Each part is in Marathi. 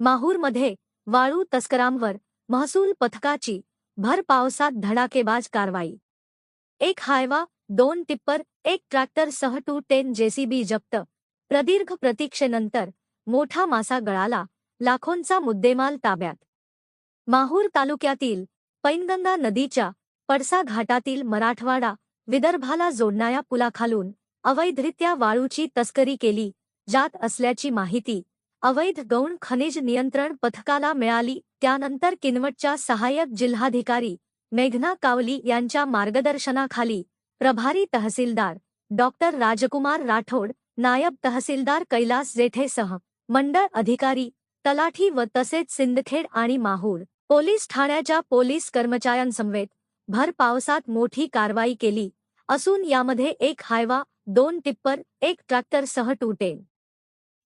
माहूरमध्ये वाळू तस्करांवर महसूल पथकाची भर पावसात धडाकेबाज कारवाई। एक हायवा, 2 टिप्पर, एक ट्रॅक्टरसह 210 जेसीबी जप्त। प्रदीर्घ प्रतीक्षेनंतर मोठा मासा गळाला, लाखोंचा मुद्देमाल ताब्यात। माहूर तालुक्यातील पैनगंगा नदीच्या पळसा घाटातील मराठवाडा विदर्भाला जोडणाऱ्या पुलाखालून अवैधरित्या वाळूची तस्करी केली जात असल्याची माहिती अवैध गौण खनिज नियंत्रण पथकाला मिळाली। त्यानंतर किनवटच्या सहाय्यक जिल्हाधिकारी मेघना कावली यांच्या मार्गदर्शनाखाली प्रभारी तहसीलदार डॉक्टर राजकुमार राठोड, नायब तहसीलदार कैलास जेठेसह मंडळ अधिकारी, तलाठी व तसेच सिंदखेड आणि माहूर पोलीस ठाण्याच्या पोलीस कर्मचाऱ्यांसमवेत भर पावसात मोठी कारवाई केली असून यामध्ये एक हायवा, 2 टिप्पर, एक ट्रॅक्टरसह 210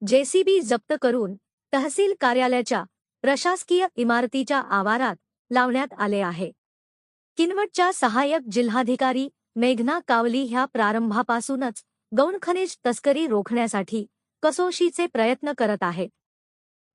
जेसीबी जप्त करून तहसील कार्यालयाच्या प्रशासकीय इमारतीच्या आवारात लावण्यात आले आहे। किनवटच्या सहाय्यक जिल्हाधिकारी मेघना कावली ह्या प्रारंभापासूनच गौण खनिज तस्करी रोखण्यासाठी कसोशीचे प्रयत्न करत आहेत।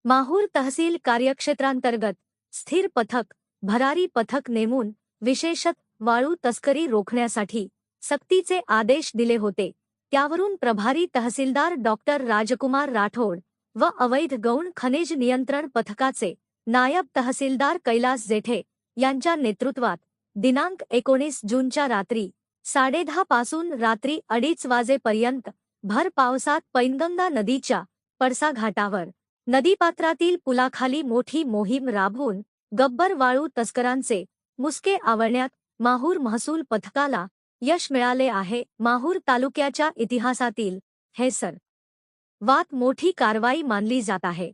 माहूर तहसील कार्यक्षेत्रांतर्गत स्थिर पथक, भरारी पथक नेमून विशेषत वाळू तस्करी रोखण्यासाठी सक्तीचे आदेश दिले होते। त्यावरून प्रभारी तहसीलदार डॉक्टर राजकुमार राठोड व अवैध गौण खनिज नियंत्रण पथकाचे नायब तहसीलदार कैलास जेठे यांच्या नेतृत्वात दिनांक 19 जूनच्या रात्री 10:30 पासून रात्री 2:30 वाजेपर्यंत भर पावसात पैनगंगा नदीच्या पळसा घाटावर नदीपात्रातील पुलाखाली मोठी मोहीम राबवून गब्बर वाळू तस्करांचे मुसके आवळण्यात माहूर महसूल पथकाला यश मिळाले आहे। माहूर तालुक्याच्या इतिहासातील हे सर्वात मोठी कारवाई मानली जात आहे।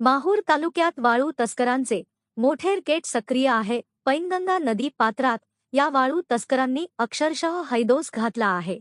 माहूर तालुक्यात वाळू तस्करांचे मोठे रॅकेट सक्रिय आहे। पैनगंगा नदी पात्रात या वाळू तस्करांनी अक्षरशः हैदोस घातला आहे।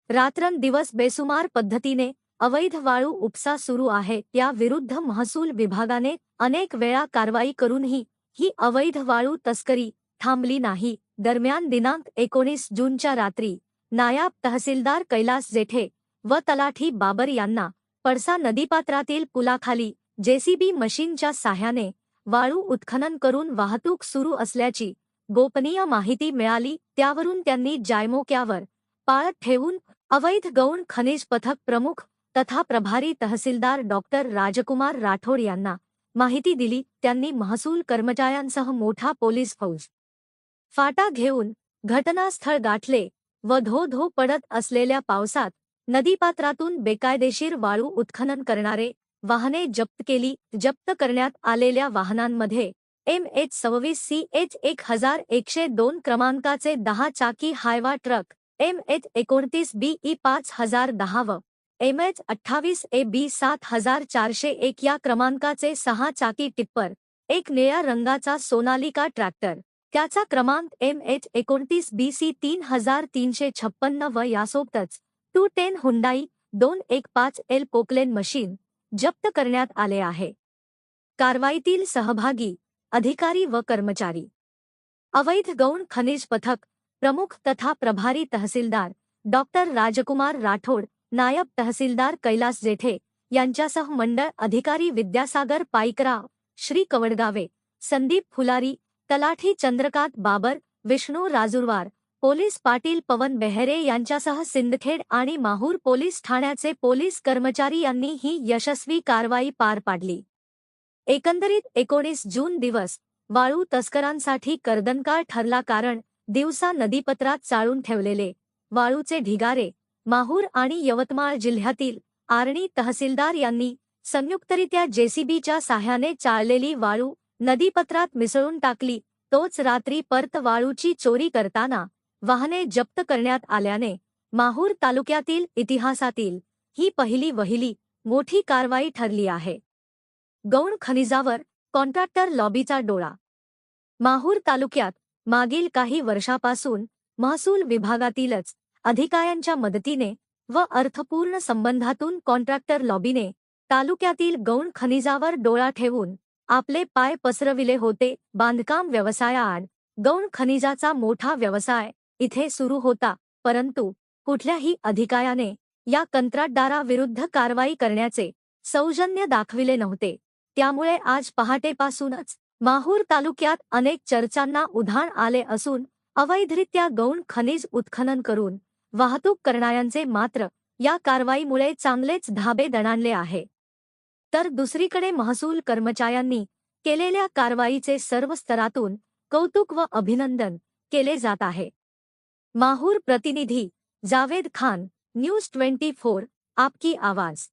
रात्रंदिवस बेसुमार पद्धतीने अवैध वाळू उपसा सुरू आहे। त्या विरुद्ध महसूल विभागाने अनेक वेळा कारवाई करूनही ही अवैध वाळू तस्करी थांबली नाही। दरम्यान दिनांक 19 जूनच्या रात्री नायब तहसीलदार कैलास जेठे व तलाठी बाबर यांना पळसा नदीपात्रातील पुलाखाली जेसीबी मशीनच्या साह्याने वाळू उत्खनन करून वाहतूक सुरू असल्याची गोपनीय माहिती मिळाली। त्यावरून त्यांनी जायमोक्यावर पाळत ठेवून अवैध गौण खनिज पथक प्रमुख तथा प्रभारी तहसीलदार डॉक्टर राजकुमार राठोड यांना माहिती दिली। त्यांनी महसूल कर्मचाऱ्यांसह मोठा पोलीस फौज फाटा घेऊन घटनास्थळ गाठले व धो पडत असलेल्या पावसात नदीपात्रातून बेकायदेशीर वाळू उत्खनन करणारे वाहने जप्त केली। जप्त करण्यात आलेल्या वाहनांमध्ये MH26CH 1102 क्रमांकाचे 10 चाकी हायवा ट्रक, MH29BE 5010 व MH28AB 7401 या क्रमांकाचे 6 चाकी टिप्पर, एक निळ्या रंगाचा सोनालिका ट्रॅक्टर, त्याचा क्रमांक MH29BC 3356 व यासोबतच 210 हुंडाई 215L पोकलेन मशीन जप्त करण्यात आले आहे। कारवाईतील सहभागी अधिकारी व कर्मचारी अवैध गौण खनिज पथक प्रमुख तथा प्रभारी तहसीलदार डॉक्टर राजकुमार राठोड, नायब तहसीलदार कैलास जेठे यांच्यासह मंडळ अधिकारी विद्यासागर पाईकराव, श्री कवडगावे, संदीप फुलारी, तलाठी चंद्रकांत बाबर, विष्णू राजुरवार, पोलीस पाटील पवन बेहरे यांच्यासह सिंदखेड आणि माहूर पोलीस ठाण्याचे पोलीस कर्मचारी यांनी ही यशस्वी कारवाई पार पाडली। एकंदरीत 19 जून दिवस वाळू तस्करांसाठी कर्दनकाळ ठरला, कारण दिवसा नदीपात्रात चाळून ठेवलेले वाळूचे ढिगारे माहूर आणि यवतमाळ जिल्ह्यातील आर्णी तहसीलदार यांनी संयुक्तरित्या जेसीबीच्या साह्याने चाळलेली वाळू नदीपात्रात मिसळून टाकली। तोच रात्री परत वाळूची चोरी करताना वाहने जप्त करण्यात आल्याने माहूर तालुक्यातील इतिहासातील ही पहिली वहिली मोठी कारवाई ठरली आहे। गौण खनिजावर कॉन्ट्रॅक्टर लॉबीचा डोळा। माहूर तालुक्यात मागील काही वर्षापासून महसूल विभागातीलच अधिकाऱ्यांच्या मदतीने व अर्थपूर्ण संबंधातून कॉन्ट्रॅक्टर लॉबीने तालुक्यातील गौण खनिजावर डोळा ठेवून आपले पाय पसरविले होते। बांधकाम व्यवसायाआड गौण खनिजाचा मोठा व्यवसाय इथे सुरू होता, परंतु कुठल्याही अधिकाऱ्याने या कंत्राटदाराविरुद्ध कारवाई करण्याचे सौजन्य दाखविले नव्हते। त्यामुळे आज पहाटेपासूनच माहूर तालुक्यात अनेक चर्चांना उधाण आले असून अवैधरित्या गौण खनिज उत्खनन करून वाहतूक करणाऱ्यांचे मात्र या कारवाईमुळे चांगलेच धाबे दणाणले आहे. तर दुसरीकडे महसूल कर्मचाऱ्यांनी केलेल्या कारवाईचे सर्व स्तरातून कौतुक व अभिनंदन केले जात आहे. माहूर प्रतिनिधी जावेद खान, न्यूज 24, आपकी आवाज.